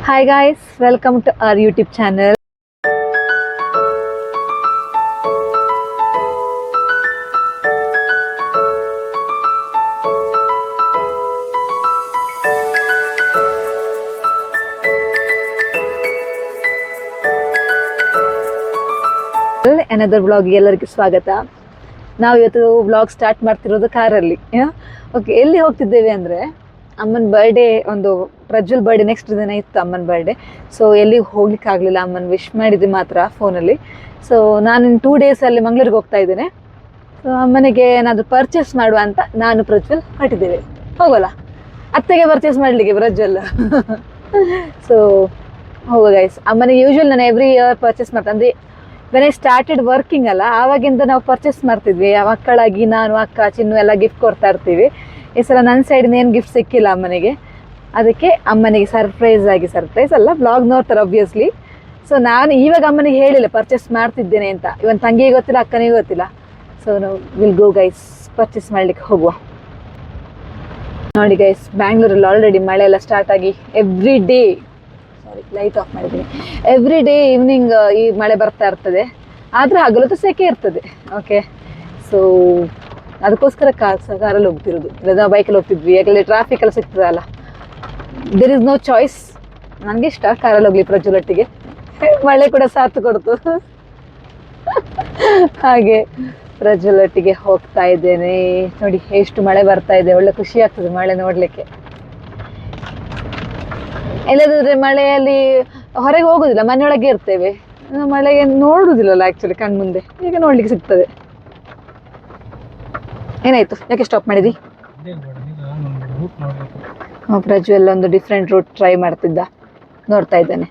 Hi guys, welcome to our YouTube channel. Another vlog ಎಲ್ಲರಿಗೂ ಸ್ವಾಗತ. ನಾವು ಇವತ್ತು ವ್ಲಾಗ್ ಸ್ಟಾರ್ಟ್ ಮಾಡ್ತಿರೋದು ಕಾರಲ್ಲಿ. ಓಕೆ, ಎಲ್ಲಿ ಹೋಗ್ತಿದ್ದೇವೆ ಅಂದರೆ ಅಮ್ಮನ ಬರ್ಡೇ, ಒಂದು ಪ್ರಜ್ವಲ್ ಬರ್ಡೇ ನೆಕ್ಸ್ಟ್ ದಿನ ಇತ್ತು ಅಮ್ಮನ ಬರ್ಡೇ. ಸೊ ಎಲ್ಲಿಗೆ ಹೋಗ್ಲಿಕ್ಕೆ ಆಗಲಿಲ್ಲ, ಅಮ್ಮನ ವಿಶ್ ಮಾಡಿದ್ದೆ ಮಾತ್ರ ಫೋನಲ್ಲಿ. ಸೊ ನಾನು 2 ಡೇಸಲ್ಲಿ ಮಂಗಳೂರಿಗೆ ಹೋಗ್ತಾ ಇದ್ದೇನೆ. ಸೊ ಅಮ್ಮನಿಗೆ ಏನಾದರೂ ಪರ್ಚೇಸ್ ಮಾಡುವ ಅಂತ ನಾನು ಪ್ರಜ್ವಲ್ ಹೊರಟಿದ್ದೇವೆ. ಹೋಗೋಲ್ಲ, ಅತ್ತೆಗೆ ಪರ್ಚೇಸ್ ಮಾಡಲಿಕ್ಕೆ ಪ್ರಜ್ವಲ್. ಸೊ ಹೋಗೋ ಗೈಸ್. ಅಮ್ಮನಿಗೆ ಯೂಶ್ವಲ್ ನಾನು ಎವ್ರಿ ಇಯರ್ ಪರ್ಚೇಸ್ ಮಾಡ್ತೇನೆ. ಅಂದರೆ ವೆನ್ ಐ ಸ್ಟಾರ್ಟೆಡ್ ವರ್ಕಿಂಗ್ ಅಲ್ಲ, ಆವಾಗಿಂದ ನಾವು ಪರ್ಚೇಸ್ ಮಾಡ್ತಿದ್ವಿ. ಮಕ್ಕಳಾಗಿ ನಾನು, ಅಕ್ಕ, ಚಿನ್ನು ಎಲ್ಲ ಗಿಫ್ಟ್ ಕೊಡ್ತಾ ಇರ್ತೀವಿ. ಈ ಸಲ ನನ್ನ ಸೈಡಿಂದ ಏನು ಗಿಫ್ಟ್ ಸಿಕ್ಕಿಲ್ಲ ಅಮ್ಮನಿಗೆ. ಅದಕ್ಕೆ ಅಮ್ಮನಿಗೆ ಸರ್ಪ್ರೈಸ್ ಅಲ್ಲ, ಬ್ಲಾಗ್ ನೋಡ್ತಾರೆ ಆಬ್ವಿಯಸ್ಲಿ. ಸೊ ನಾನು ಇವಾಗ ಅಮ್ಮನಿಗೆ ಹೇಳಿಲ್ಲ ಪರ್ಚೇಸ್ ಮಾಡ್ತಿದ್ದೇನೆ ಅಂತ. ಇವನ್ ತಂಗಿಗೆ ಗೊತ್ತಿಲ್ಲ, ಅಕ್ಕನಿಗೆ ಗೊತ್ತಿಲ್ಲ. ಸೊ ನಾವು ವಿಲ್ ಗೋ ಗೈಸ್, ಪರ್ಚೇಸ್ ಮಾಡ್ಲಿಕ್ಕೆ ಹೋಗುವ. ನೋಡಿ ಗೈಸ್, ಬ್ಯಾಂಗ್ಳೂರಲ್ಲಿ ಆಲ್ರೆಡಿ ಮಳೆ ಎಲ್ಲ ಸ್ಟಾರ್ಟ್ ಆಗಿ ಎವ್ರಿ ಡೇ, ಲೈಟ್ ಆಫ್ ಮಾಡಿದ್ದೀನಿ, ಎವ್ರಿ ಡೇ ಈವ್ನಿಂಗ್ ಈ ಮಳೆ ಬರ್ತಾ ಇರ್ತದೆ. ಆದರೆ ಹಗಲೊತ್ತು ಸೆಕೆ ಇರ್ತದೆ. ಓಕೆ, ಸೊ ಅದಕ್ಕೋಸ್ಕರ ಕಾರಲ್ಲಿ ಹೋಗ್ತಿರೋದು. ಇಲ್ಲ ನಾವು ಬೈಕಲ್ಲಿ ಹೋಗ್ತಿದ್ವಿ, ಯಾಕಂದರೆ ಟ್ರಾಫಿಕ್ ಎಲ್ಲ ಸಿಗ್ತದಲ್ಲ. There is no choice. ನನಗೆ ಇಷ್ಟ ಕಾರಲ್ಲಿ ಹೋಗ್ಲಿ ಪ್ರಜ್ವಲೊಟ್ಟಿಗೆ. ಮಳೆ ಕೂಡ ಸಾಥ್ ಕೊಡ್ತು. ಹಾಗೆ ಪ್ರಜ್ವಲೊಟ್ಟಿಗೆ ಹೋಗ್ತಾ ಇದ್ದೇನೆ. ನೋಡಿ ಎಷ್ಟು ಮಳೆ ಬರ್ತಾ ಇದೆ, ಒಳ್ಳೆ ಖುಷಿ ಆಗ್ತದೆ ಮಳೆ ನೋಡಲಿಕ್ಕೆ. ಇಲ್ಲದಿದ್ರೆ ಮಳೆಯಲ್ಲಿ ಹೊರಗೆ ಹೋಗುದಿಲ್ಲ, ಮನೆಯೊಳಗೆ ಇರ್ತೇವೆ. ಮಳೆಗೆ ನೋಡುದಿಲ್ಲಲ್ಲ ಆಕ್ಚುಲಿ ಕಣ್ಮುಂದೆ. ಈಗ ನೋಡ್ಲಿಕ್ಕೆ ಸಿಗ್ತದೆ. ಏನಾಯ್ತು, ಯಾಕೆ ಸ್ಟಾಪ್ ಮಾಡಿದಿ? ಪ್ರಜ್ವಲ್ ಒಂದು ಡಿಫ್ರೆಂಟ್ ರೂಟ್ ಟ್ರೈ ಮಾಡ್ತಿದ್ದ, ನೋಡ್ತಾ ಇದ್ದಾನೆ.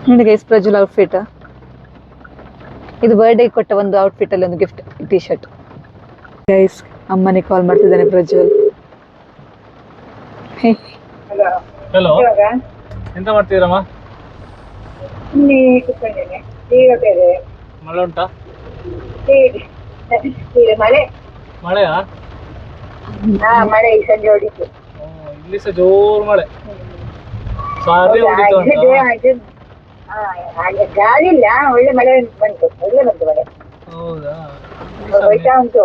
ನೋಡಿ ಗೈಸ್, ಪ್ರಜ್ವಲ್ ಔಟ್ಫಿಟ್ ಇದು ಬರ್ಡೇ ಕೊಟ್ಟ ಒಂದು ಔಟ್ಫಿಟ್ ಅಲ್ಲಿ ಒಂದು ಗಿಫ್ಟ್ ಟಿ ಶರ್ಟ್. ಗೈಸ್, ಅಮ್ಮನಿಗೆ ಕಾಲ್ ಮಾಡ್ತಿದ್ದಾನೆ ಪ್ರಜ್ವಲ್. ಹಲೋ, ಎಂತ ಮಾಡ್ತಿದ್ದೀರಮ್ಮ? ಮಳೆ ಉಂಟಾ? ಮಳೆಯಾ? ಮಳೆ ಸಂಜೆ ಹೊಡಿತು. ಇಲ್ಲಿ ಸಹ ಜೋರು ಮಳೆ, ಸಾರಿ ಹೊಡಿತು ಅಂತ. ಗಾಳಿ ಇಲ್ಲ, ಒಳ್ಳೆ ಮಳೆ ಬಂತು, ಒಳ್ಳೆ ಬಂತು ಮಳೆ. ಹೌದಾ? ಹೋಯ್ತಾ ಉಂಟು.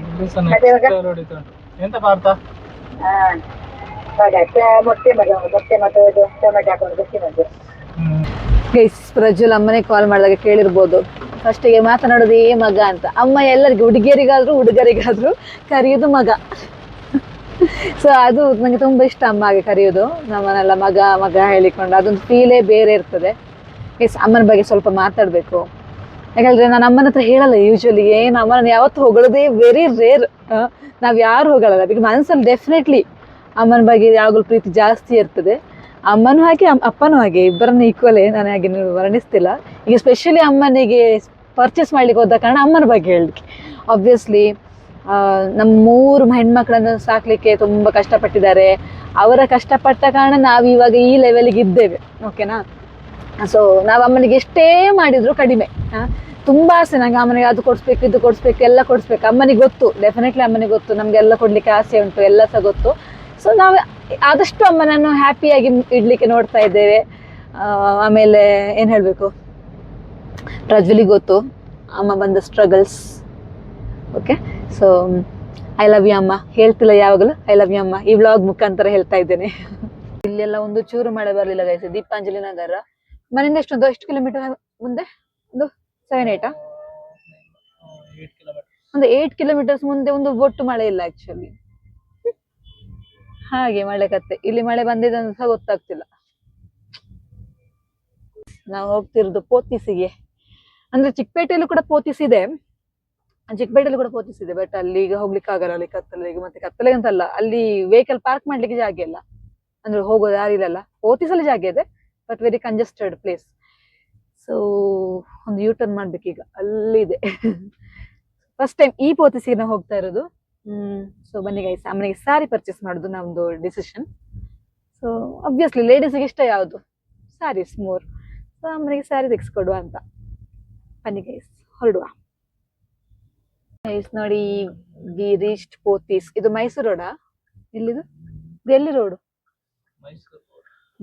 ಇಲ್ಲಿ ಸಹ ನೆಕ್ಸ್ಟ್ ಹೊಡಿತು ಉಂಟು. ಎಂತ ಪಾರ್ಥ? ಮೊಟ್ಟೆ ಮತ್ತು ಟೊಮೆಟೊ ಹಾಕೊಂಡು ಗಟ್ಟಿ ಮಾಡಿದೆ. ಗೈಸ್, ಪ್ರಜ್ವಲ್ ಅಮ್ಮನೇ ಕಾಲ್ ಮಾಡಿದಾಗ ಕೇಳಿರ್ಬೋದು, ಫಸ್ಟಿಗೆ ಮಾತನಾಡೋದೇ ಮಗ ಅಂತ. ಅಮ್ಮ ಎಲ್ಲರಿಗೂ, ಹುಡುಗರಿಗಾದ್ರೂ ಕರೆಯೋದು ಮಗ. ಸೊ ಅದು ನನಗೆ ತುಂಬ ಇಷ್ಟ, ಅಮ್ಮ ಹಾಗೆ ಕರೆಯೋದು ನಮ್ಮನ್ನೆಲ್ಲ ಮಗ ಮಗ ಹೇಳಿಕೊಂಡು. ಅದೊಂದು ಫೀಲೇ ಬೇರೆ ಇರ್ತದೆ. ಗೈಸ್, ಅಮ್ಮನ ಬಗ್ಗೆ ಸ್ವಲ್ಪ ಮಾತಾಡಬೇಕು. ಯಾಕಂದರೆ ನಾನು ಅಮ್ಮನ ಹತ್ರ ಹೇಳಲ್ಲ ಯೂಶ್ವಲಿ. ಏನು ಅಮ್ಮನ ಯಾವತ್ತು ಹೊಗಳೋದೇ ವೆರಿ ರೇರ್. ನಾವು ಯಾರು ಹೊಗಳಲ್ಲ. ಬಿಕಾಸ್ ಮನಸ್ಸಲ್ಲಿ ಡೆಫಿನೆಟ್ಲಿ ಅಮ್ಮನ ಬಗ್ಗೆ ಯಾವಾಗಲೂ ಪ್ರೀತಿ ಜಾಸ್ತಿ ಇರ್ತದೆ. ಅಮ್ಮನೂ ಹಾಗೆ ಅಪ್ಪನೂ ಹಾಗೆ, ಇಬ್ಬರನ್ನು ಈಕ್ವಲೇ. ನಾನು ಹಾಗೆ ವರ್ಣಿಸ್ತಿಲ್ಲ. ಈಗ ಸ್ಪೆಷಲಿ ಅಮ್ಮನಿಗೆ ಪರ್ಚೇಸ್ ಮಾಡ್ಲಿಕ್ಕೆ ಹೋದ ಕಾರಣ ಅಮ್ಮನ ಬಗ್ಗೆ ಹೇಳಲಿಕ್ಕೆ. ಆಬ್ವಿಯಸ್ಲಿ ನಮ್ಮ 3 ಹೆಣ್ಮಕ್ಳನ್ನು ಸಾಕಲಿಕ್ಕೆ ತುಂಬ ಕಷ್ಟಪಟ್ಟಿದ್ದಾರೆ. ಅವರ ಕಷ್ಟಪಟ್ಟ ಕಾರಣ ನಾವು ಇವಾಗ ಈ ಲೆವೆಲ್ಗೆ ಇದ್ದೇವೆ. ಓಕೆನಾ? ಸೊ ನಾವು ಅಮ್ಮನಿಗೆ ಎಷ್ಟೇ ಮಾಡಿದ್ರು ಕಡಿಮೆ. ತುಂಬ ಆಸೆ ನಂಗೆ ಅಮ್ಮನಿಗೆ, ಅದು ಕೊಡಿಸ್ಬೇಕು, ಇದು ಕೊಡಿಸ್ಬೇಕು, ಎಲ್ಲ ಕೊಡಿಸ್ಬೇಕು. ಅಮ್ಮನಿಗೆ ಗೊತ್ತು, ಡೆಫಿನೆಟ್ಲಿ ಅಮ್ಮನಿಗೆ ಗೊತ್ತು ನಮಗೆಲ್ಲ ಕೊಡಲಿಕ್ಕೆ ಆಸೆ ಉಂಟು, ಎಲ್ಲ ಸಹ ಗೊತ್ತು. ಸೊ ನಾವು ಆದಷ್ಟು ಅಮ್ಮನನ್ನು ಹ್ಯಾಪಿಯಾಗಿ ಇಡಲಿಕ್ಕೆ ನೋಡ್ತಾ ಇದ್ದೇವೆ. ಆಮೇಲೆ ಏನು ಹೇಳಬೇಕು, ಪ್ರಜ್ವಲಿಗೆ ಗೊತ್ತು ಅಮ್ಮ ಬಂದ struggles. Okay, so I love you ಅಮ್ಮ. ಹೇಳ್ತಿಲ್ಲ ಯಾವಾಗಲೂ ಐ ಲವ್ ಯು ಅಮ್ಮ, ಈ ವ್ಲಾಗ್ ಮುಖಾಂತರ ಹೇಳ್ತಾ ಇದ್ದೇನೆ. ಇಲ್ಲೆಲ್ಲ ಒಂದು ಚೂರು ಮಳೆ ಬರಲಿಲ್ಲ ಗೈಸ್. ದೀಪಾಂಜಲಿ ನಗರ ಮನೆಯಿಂದ ಎಷ್ಟು ಕಿಲೋಮೀಟರ್ ಮುಂದೆ? ಒಂದು 7-8 ಒಂದು 8 ಕಿಲೋಮೀಟರ್ಸ್ ಮುಂದೆ ಒಂದು ಒಟ್ಟು ಮಳೆ ಇಲ್ಲ ಆಕ್ಚುಲಿ. ಹಾಗೆ ಮಳೆ ಕತ್ತೆ. ಇಲ್ಲಿ ಮಳೆ ಬಂದಿದೆ ಅಂತ ಸಹ ಗೊತ್ತಾಗ್ತಿಲ್ಲ. ನಾವು ಹೋಗ್ತಿರೋದು ಪೋತಿಸಿಗೆ. ಅಂದ್ರೆ ಚಿಕ್ಕಪೇಟೆಯಲ್ಲೂ ಕೂಡ ಪೋತಿಸ್ ಇದೆ, ಬಟ್ ಅಲ್ಲಿ ಈಗ ಹೋಗ್ಲಿಕ್ಕೆ ಆಗಲ್ಲ. ಅಲ್ಲಿ ಕತ್ತಲೆಗೆ, ಮತ್ತೆ ಕತ್ತಲೆಗೆ ಅಂತಲ್ಲ, ಅಲ್ಲಿ ವೆಹಿಕಲ್ ಪಾರ್ಕ್ ಮಾಡ್ಲಿಕ್ಕೆ ಜಾಗ ಇಲ್ಲ. ಅಂದ್ರೆ ಹೋಗೋ ದಾರಿ ಇಲ್ಲ. ಪೋತಿಸಲ್ಲಿ ಜಾಗ ಇದೆ, but very congested place. So ಒಂದು ಯೂಟರ್ನ್ ಮಾಡ್ಬೇಕೀಗ, ಅಲ್ಲಿದೆ. ಫಸ್ಟ್ ಟೈಮ್ ಈ ಪೋತಿಸಿಗೆ ನಾವು ಹೋಗ್ತಾ ಇರೋದು. ಸೊ ಬನ್ನಿ ಗೈಸ್, ಅಮ್ಮನಿಗೆ ಸ್ಯಾರಿ ಪರ್ಚೇಸ್ ಮಾಡೋದು ನಮ್ದು ಡಿಸಿಷನ್. ಸೊ ಅಬ್ವಿಯಸ್ಲಿ ಲೇಡೀಸ್ಗೆ ಇಷ್ಟ ಯಾವುದು? ಸ್ಯಾರೀಸ್ ಮೋರ್. ಸೊ ಅಮ್ಮನಿಗೆ ಸ್ಯಾರಿ ತೆಗೆಸ್ಕೊಡುವ ಅಂತ. ಬನ್ನಿ ಗೈಸ್, ಹೊರಡುವ. ಗೈಸ್ ನೋಡಿ, ವಿ ರೀಚ್ಡ್ ಪೋತಿಸ್. ಇದು ಮೈಸೂರು ರೋಡಾ? ಎಲ್ಲಿದು? ಎಲ್ಲಿ ರೋಡ್? ಮೈಸೂರು.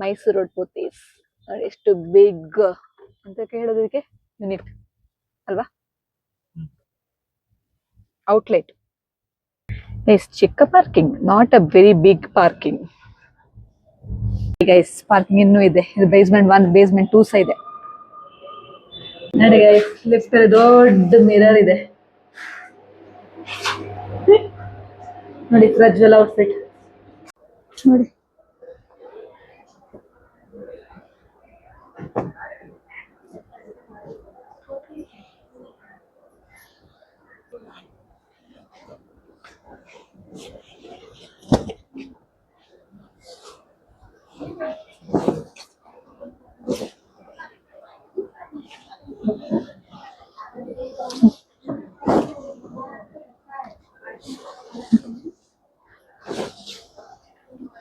ಮೈಸೂರು ರೋಡ್ ಪೋತೀಸ್. ನೋಡಿ ಎಷ್ಟು ಬಿಗ್ ಅಂತ ಹೇಳೋದಕ್ಕೆ ಯೂನಿಟ್ ಅಲ್ವಾ? ಔಟ್ಲೆಟ್. ಎಸ್ ಚಿಕ್ಕ parking, not a very big parking. Guys parking ಇನ್ನೂ ಇದೆ. ಇದು ಬೇಸ್ಮೆಂಟ್ 1, ಬೇಸ್ಮೆಂಟ್ 2 ಸಹ ಇದೆ. ನೋಡಿ ಗೈಸ್ ಲೆಫ್ಟ್ ಅಲ್ಲಿ ದೊಡ್ಡ ಮಿರರ್ ಇದೆ. ನೋಡಿ ಪ್ರಜ್ವಲ್ ಔಟ್ಫಿಟ್ ನೋಡಿ.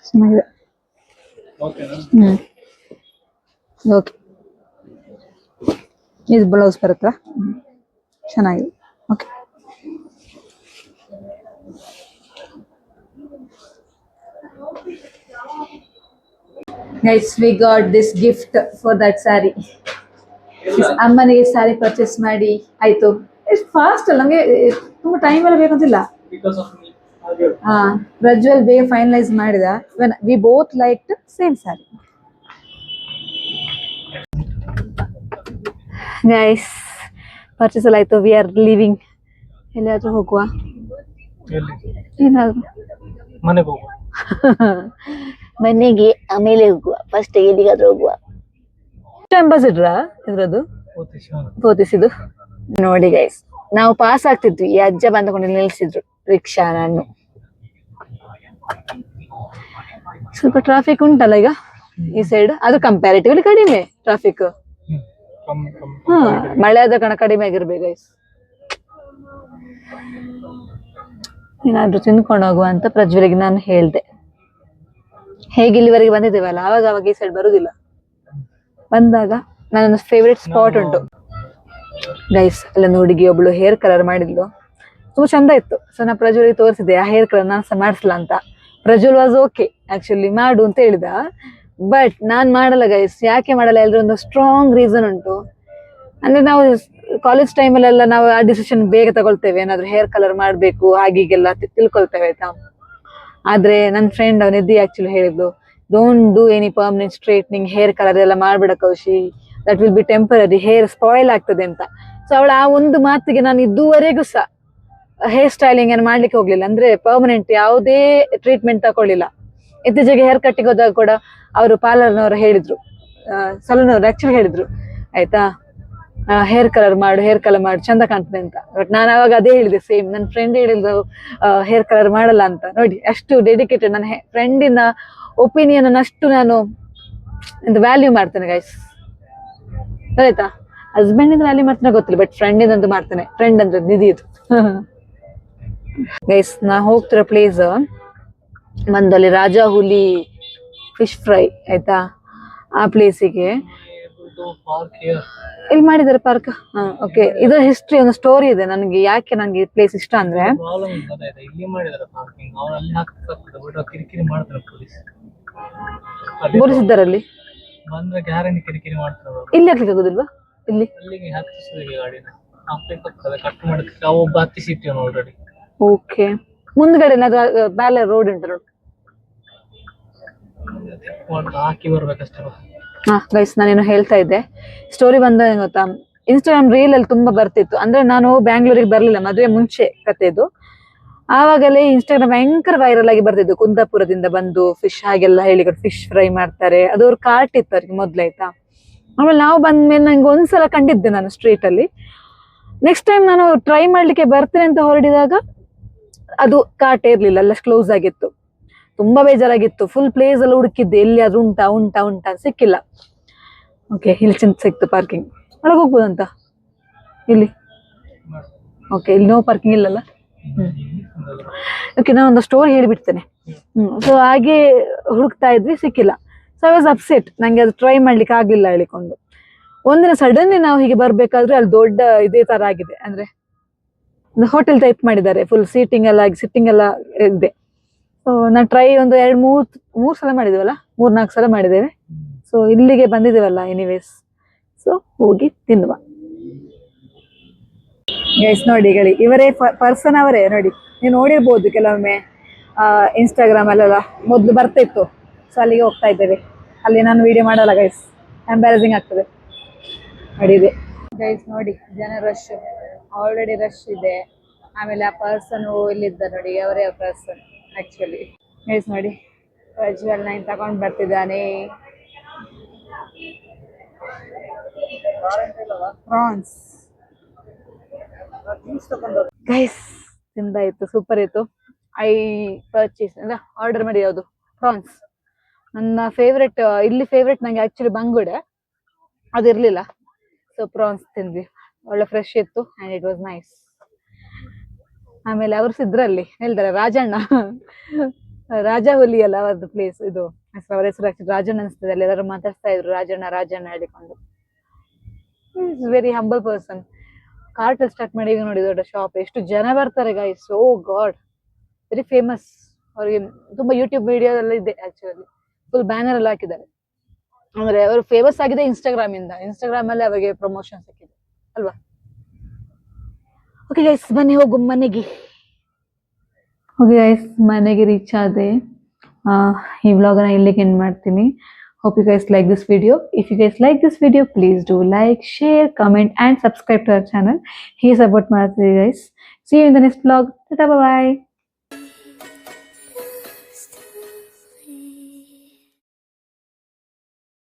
ಚೆನ್ನಾಗಿದೆ. ಓಕೆನಾ? ಓಕೆ, ಇದು ಬ್ಲೌಸ್ ಬರುತ್ತಾ? ಚೆನ್ನಾಗಿದೆ. Okay, guys we got this gift for that sari. ಅಮ್ಮನಿಗೆ ಸ್ಯಾರಿ ಪರ್ಚೇಸ್ ಮಾಡಿ ಆಯ್ತು. ಎಷ್ಟು ಫಾಸ್ಟ್ ಅಲ್ಲ, ನಮಗೆ ತುಂಬಾ ಟೈಮ್ ಎಲ್ಲ ಬೇಕಂತಿಲ್ಲ. Because of me. ಹಾಗೆ. ಪ್ರಜ್ವಲ್ ಬೇಗ ಫೈನಲೈಸ್ ಮಾಡಿದ. We both like same sari. Guys purchase ಎಲ್ಲ ಆಯ್ತು. We are living. ಎಲ್ಲಿಯಾದ್ರೂ ಹೋಗುವ? ಎಲ್ಲಿ? ಏನಾದ್ರು ಮನೆಗೆ ಹೋಗು. ಮನೆಗೆ ಆಮೇಲೆ ಹೋಗುವ. ಫಸ್ಟ್ ಎಲ್ಲಿಗಾದ್ರೂ ಹೋಗುವ. ಅಂಬಾಸಿಡ್ರಾ ಇದ್ರದ್ದು ತೋತಿಸಿದ್ದು. ನೋಡಿ ಗೈಸ್ ನಾವು ಪಾಸ್ ಆಗ್ತಿದ್ವಿ, ಈ ಅಜ್ಜ ಬಂದುಕೊಂಡು ನಿಲ್ಸಿದ್ರು ರಿಕ್ಷಾ. ನಾನು ಸ್ವಲ್ಪ ಟ್ರಾಫಿಕ್ ಉಂಟಲ್ಲ ಈಗ ಈ ಸೈಡ್, ಅದು ಕಂಪ್ಯಾರಿಟಿವ್ಲಿ ಕಡಿಮೆ ಟ್ರಾಫಿಕ್. ಮಳೆ ಆದ ಕಾರಣ ಕಡಿಮೆ ಆಗಿರ್ಬೇಕು ಗೈಸ್. ಏನಾದ್ರೂ ತಿಂದ್ಕೊಂಡು ಹೋಗುವ ಅಂತ ಪ್ರಜ್ವಲಿಗೆ ನಾನು ಹೇಳ್ದೆ. ಹೇಗೆ ಇಲ್ಲಿವರೆಗೆ ಬಂದಿದ್ದೇವಲ್ಲ, ಅವಾಗ ಈ ಸೈಡ್ ಬರುದಿಲ್ಲ. ಬಂದಾಗ ನನ್ನ ಫೇವ್ರೆಟ್ ಸ್ಪಾಟ್ ಉಂಟು ಗೈಸ್. ಅಲ್ಲೊಂದು ಹುಡುಗಿ ಒಬ್ಳು ಹೇರ್ ಕಲರ್ ಮಾಡಿದ್ಲು, ತುಂಬಾ ಚಂದ ಇತ್ತು. ಸೊ ನಾ ಪ್ರಜ್ವಲಿಗೆ ತೋರಿಸಿದೆ ಆ ಹೇರ್ ಕಲರ್ ನಾನು ಸಹ ಮಾಡಿಸ್ಲಾ ಅಂತ. ಪ್ರಜ್ವಲ್ ವಾಸ್ ಓಕೆ ಆಕ್ಚುಲಿ, ಮಾಡು ಅಂತ ಹೇಳಿದ. ಬಟ್ ನಾನ್ ಮಾಡಲ್ಲ ಗೈಸ್. ಯಾಕೆ ಮಾಡಲ್ಲ? ಎಲ್ರೂ ಒಂದು ಸ್ಟ್ರಾಂಗ್ ರೀಸನ್ ಉಂಟು. ಅಂದ್ರೆ ನಾವು ಕಾಲೇಜ್ ಟೈಮಲ್ಲೆಲ್ಲ ನಾವು ಆ ಡಿಸಿಷನ್ ಬೇಗ ತಗೊಳ್ತೇವೆ, ಏನಾದ್ರು ಹೇರ್ ಕಲರ್ ಮಾಡ್ಬೇಕು ಹಾಗೀಗೆಲ್ಲ ತಿಳ್ಕೊಳ್ತೇವೆ ಆಯ್ತಾ. ಆದ್ರೆ ನನ್ನ ಫ್ರೆಂಡ್ ಅವನಿದ್ದಿ ಆಕ್ಚುಲಿ ಹೇಳಿದ್ಲು, don't do any permanent straightening, hair colour ಎಲ್ಲ ಮಾಡ್ಬೇಡ Cauchy, that will be temporary, hair spoil ಆಗ್ತದೆ ಅಂತ. ಸೊ ಅವಳ ಆ ಒಂದು ಮಾತಿಗೆ ನಾನು ಇದುವರೆಗೂ ಸಹ ಹೇರ್ ಸ್ಟೈಲಿಂಗ್ ಏನು ಮಾಡ್ಲಿಕ್ಕೆ ಹೋಗ್ಲಿಲ್ಲ. ಅಂದ್ರೆ ಪರ್ಮನೆಂಟ್ ಯಾವುದೇ ಟ್ರೀಟ್ಮೆಂಟ್ ತಗೊಳ್ಳಿಲ್ಲ. ಇತ್ತೀಚೆಗೆ ಹೇರ್ ಕಟ್ಟಿಗೆ ಹೋದಾಗ ಕೂಡ ಅವರು ಪಾರ್ಲರ್ನವರು ಹೇಳಿದ್ರು, ಸಲೂನ್ ಅವರು ಆಕ್ಚುಲಿ ಹೇಳಿದ್ರು ಆಯ್ತಾ, ಹೇರ್ ಕಲರ್ ಮಾಡು ಚಂದ ಕಾಣ್ತದೆ ಅಂತ. ಬಟ್ ನಾನು ಅವಾಗ ಅದೇ ಹೇಳಿದೆ ಸೇಮ್. ನನ್ನ ಫ್ರೆಂಡ್ ಹೇಳಿದ್ರು ಹೇರ್ ಕಲರ್ ಮಾಡಲ್ಲ ಅಂತ. ನೋಡಿ ಅಷ್ಟು ಡೆಡಿಕೇಟೆಡ್. ನನ್ನ ಫ್ರೆಂಡಿನ ಒಪಿನಿಯನ್ ಅಷ್ಟು ನಾನು ವ್ಯಾಲ್ಯೂ ಮಾಡ್ತೇನೆ ಗೈಸ್, ಆಯ್ತಾ. ಹಸ್ಬೆಂಡ್ ಇಂದ ವ್ಯಾಲ್ಯೂ ಮಾಡ್ತೇನೆ ಗೊತ್ತಿಲ್ಲ, ಬಟ್ ಫ್ರೆಂಡ್ ಇಂದಂತೂ ಮಾಡ್ತೇನೆ. ಫ್ರೆಂಡ್ ಅಂದ್ರೆ ನಿಧಿ ಇದು ಗೈಸ್. ನಾ ಹೋಗ್ತಿರೋ ಪ್ಲೇಸ್ ಒಂದು ಅಲ್ಲಿ ರಾಜಾ ಹುಲಿ ಫಿಶ್ ಫ್ರೈ ಆಯ್ತಾ. ಆ ಪ್ಲೇಸಿಗೆ ಇಲ್ಲಿ ಮಾಡಿದ್ದಾರೆ ಪಾರ್ಕ್. ಓಕೆ, ಇದ್ರ ಹಿಸ್ಟ್ರಿ ಒಂದು ಸ್ಟೋರಿ ಇದೆ ನನಗೆ. ಯಾಕೆ ನಂಗೆ ಈ ಪ್ಲೇಸ್ ಇಷ್ಟ ಅಂದ್ರೆ, ಬೋರಿಸಿದ್ದಾರಲ್ಲಿ ಬಂದ್ರೆ ಗ್ಯಾರಂಟಿ ಕಿರಿಕಿರಿ ಮಾಡ್ತಾರೆ. ಇಲ್ಲಿ ಹಾಕ್ಲಿಕ್ಕೆ ಆಗುದಿಲ್ವಾ? ಇಲ್ಲಿ ಅಲ್ಲಿಗೆ ಹತ್ತಿಸಿದ್ರೆ ಗಾಡಿನ ಹಾಕ್ಲಿಕ್ಕೆ ಕಟ್ ಮಾಡೋದಕ್ಕೆ ನಾವು ಒಬ್ಬ ಹತ್ತಿಸಿರ್ತೀವಿ ಆಲ್ರೆಡಿ. ಓಕೆ, ಮುಂದ್ಗಡೆ ಬ್ಯಾಲೆ ರೋಡ್ ಉಂಟು ನೋಡಿ, ಹಾಕಿ ಬರ್ಬೇಕಷ್ಟೇ. ಗೈಸ್ ನಾನೇನು ಹೇಳ್ತಾ ಇದ್ದೆ, ಸ್ಟೋರಿ ಬಂದ ಗೊತ್ತಾ, ಇನ್ಸ್ಟಾಗ್ರಾಮ್ ರೀಲ್ ಅಲ್ಲಿ ತುಂಬಾ ಬರ್ತಿತ್ತು. ಅಂದ್ರೆ ನಾನು ಬ್ಯಾಂಗ್ಳೂರಿಗೆ ಬರ್ಲಿಲ್ಲ, ಮದುವೆ ಮುಂಚೆ ಕಥೆದು. ಆವಾಗಲೇ ಇನ್ಸ್ಟಾಗ್ರಾಮ್ ಭಯಂಕರ ವೈರಲ್ ಆಗಿ ಬರ್ತಿದ್ದು. ಕುಂದಾಪುರದಿಂದ ಬಂದು ಫಿಶ್ ಹಾಗೆಲ್ಲ ಹೇಳಿ ಫಿಶ್ ಫ್ರೈ ಮಾಡ್ತಾರೆ. ಅದು ಅವ್ರ ಕಾರ್ಟ್ ಇತ್ತು ಅವ್ರಿಗೆ ಮೊದ್ಲಾಯ್ತಾ. ಆಮೇಲೆ ನಾವು ಬಂದ್ಮೇಲೆ ನಂಗೆ ಒಂದ್ಸಲ ಕಂಡಿದ್ದೆ ನಾನು ಸ್ಟ್ರೀಟ್ ಅಲ್ಲಿ. ನೆಕ್ಸ್ಟ್ ಟೈಮ್ ನಾನು ಟ್ರೈ ಮಾಡ್ಲಿಕ್ಕೆ ಬರ್ತೇನೆ ಅಂತ ಹೊರಡಿದಾಗ ಅದು ಕಾರ್ಟ್ ಇರ್ಲಿಲ್ಲ, ಎಲ್ಲ ಕ್ಲೋಸ್ ಆಗಿತ್ತು. ತುಂಬಾ ಬೇಜಾರಾಗಿತ್ತು. ಫುಲ್ ಪ್ಲೇಸ್ ಎಲ್ಲ ಹುಡುಕಿದ್ದೆ, ಎಲ್ಲಿ ಅದು ಉಂಟಾ ಸಿಕ್ಕಿಲ್ಲ. ಓಕೆ, ಇಲ್ಲಿ ಚಿಂತ ಸಿಕ್ತು ಪಾರ್ಕಿಂಗ್. ಒಳಗೆ ಹೋಗ್ಬೋದಂತ ಇಲ್ಲಿ. ಓಕೆ, ಇಲ್ಲಿ ನೋ ಪಾರ್ಕಿಂಗ್ ಇಲ್ಲಲ್ಲ. ಓಕೆ, ನಾನು ಒಂದು ಸ್ಟೋರಿ ಹೇಳಿಬಿಡ್ತೇನೆ. ಸೊ ಹಾಗೆ ಹುಡುಕ್ತಾ ಇದ್ವಿ, ಸಿಕ್ಕಿಲ್ಲ. So I was upset. ನಂಗೆ ಅದು ಟ್ರೈ ಮಾಡ್ಲಿಕ್ಕೆ ಆಗ್ಲಿಲ್ಲ ಹೇಳಿಕೊಂಡು. ಒಂದಿನ ಸಡನ್ಲಿ ನಾವು ಹೀಗೆ ಬರ್ಬೇಕಾದ್ರೆ ಅಲ್ಲಿ ದೊಡ್ಡ ಇದೇ ತರ ಆಗಿದೆ, ಅಂದ್ರೆ ಹೋಟೆಲ್ ಟೈಪ್ ಮಾಡಿದ್ದಾರೆ. ಫುಲ್ ಸೀಟಿಂಗ್ ಎಲ್ಲ ಆಗಿ, ಸಿಟ್ಟಿಂಗ್ ಎಲ್ಲ ಇದೆ. ಸೊ ನಾನು ಟ್ರೈ ಒಂದು 2-3 ಸಲ ಮಾಡಿದೇವಲ್ಲ, 3-4 ಸಲ ಮಾಡಿದ್ದೇವೆ. ಸೊ ಇಲ್ಲಿಗೆ ಬಂದಿದ್ದೇವಲ್ಲ ಎನಿವೇಸ್, ಸೊ ಹೋಗಿ ತಿನ್ನುವ. ಗೈಸ್ ನೋಡಿ ಇವರೇ ಪರ್ಸನ್ ಅವರೇ ನೋಡಿ, ನೀವು ನೋಡಿರ್ಬೋದು ಕೆಲವೊಮ್ಮೆ ಇನ್ಸ್ಟಾಗ್ರಾಮ್ ಅಲ್ಲೆಲ್ಲ ಮೊದಲು ಬರ್ತಾ ಇತ್ತು. ಸೊ ಅಲ್ಲಿಗೆ ಹೋಗ್ತಾ ಇದ್ದೇವೆ. ಅಲ್ಲಿ ನಾನು ವಿಡಿಯೋ ಮಾಡಲ್ಲ ಗೈಸ್, ಎಂಬ್ಯಾರಸಿಂಗ್ ಆಗ್ತದೆ. ನೋಡಿ ಇದೆ ಗೈಸ್, ನೋಡಿ ಜನ ರಶ್, ಆಲ್ರೆಡಿ ರಶ್ ಇದೆ. ಆಮೇಲೆ ಆ ಪರ್ಸನ್ ಇಲ್ಲಿದ್ದ ನೋಡಿ, ಅವರೇ ಪರ್ಸನ್ ಆಕ್ಚುಲಿ. ಗೈಸ್ ನೋಡಿ ಪ್ರಜ್ವಲ್ 9 ತಗೊಂಡು ಬರ್ತಿದ್ದಾನೆ. ಪ್ರಾನ್ಸ್ ಗೈಸ್ ತಿಂದಾಯ್ತು, ಸೂಪರ್ ಇತ್ತು. ಐ ಪರ್ಚೇಸ್ ಅಂದ್ರೆ ಆರ್ಡರ್ ಮಾಡಿ ಯಾವುದು ಪ್ರಾನ್ಸ್. ನನ್ನ ಫೇವ್ರೆಟ್, ಇಲ್ಲಿ ಫೇವ್ರೆಟ್ ನಂಗೆ ಆಕ್ಚುಲಿ ಬಂಗುಡೆ, ಅದಿರ್ಲಿಲ್ಲ. ಸೊ ಪ್ರಾನ್ಸ್ ತಿಂದ್ವಿ, ಒಳ್ಳೆ ಫ್ರೆಶ್ ಇತ್ತು ಅಂಡ್ ಇಟ್ ವಾಸ್ ನೈಸ್. ಆಮೇಲೆ ಅವರು ಸಿದ್ರಲ್ಲಿ ಹೇಳ್ತಾರೆ ರಾಜಣ್ಣ, ರಾಜ ಹುಲಿ ಅಲ್ಲ ಅವರದ್ದು ಪ್ಲೇಸ್ ಇದು, ಅವ್ರ ಹೆಸರು ಆಕ್ಚುಲಿ ರಾಜಣ್ಣ ಅನಿಸ್ತದೆ. ಅಲ್ಲಿ ಎಲ್ಲರೂ ಮಾತಾಡ್ತಾ ಇದ್ರು ರಾಜಣ್ಣ ರಾಜಣ್ಣ ಹೇಳಿಕೊಂಡು. Is very humble person. Cart start ಮಾಡಿ ಈಗ ನೋಡಿ ದೊಡ್ಡ ಶಾಪ್, ಎಷ್ಟು ಜನ ಬರ್ತಾರೆ guys, oh god, very famous. ಅವ್ರಿಗೆ ತುಂಬಾ ಯೂಟ್ಯೂಬ್ ವಿಡಿಯೋದೆಲ್ಲ ಇದೆ ಆಕ್ಚುಲಿ, ಫುಲ್ ಬ್ಯಾನರ್ ಎಲ್ಲ ಹಾಕಿದ್ದಾರೆ. ಅಂದ್ರೆ ಅವರು ಫೇಮಸ್ ಆಗಿದೆ ಇನ್ಸ್ಟಾಗ್ರಾಮ್ ಇಂದ, ಇನ್ಸ್ಟಾಗ್ರಾಮ್ ಅಲ್ಲಿ ಅವರಿಗೆ ಪ್ರಮೋಷನ್ ಸಿಕ್ಕಿದೆ ಅಲ್ವಾ. ಓಕೆ ಗೈಸ್ ಬನ್ನಿ ಹೋಗು ಮನೆಗೆ. ಓಕೆ ಗೈಸ್ ಮನೆಗೆ ರೀಚ್ ಆದೆ. ಈ ವ್ಲಾಗನ್ನ ಇಲ್ಲಿಗೆ ಎಂಡ್ ಮಾಡ್ತೀನಿ. Hope you guys like this video. If you guys like this video, please do like, share, comment and subscribe to our channel. Here's about Marathi guys. See you in the next vlog. Bye bye.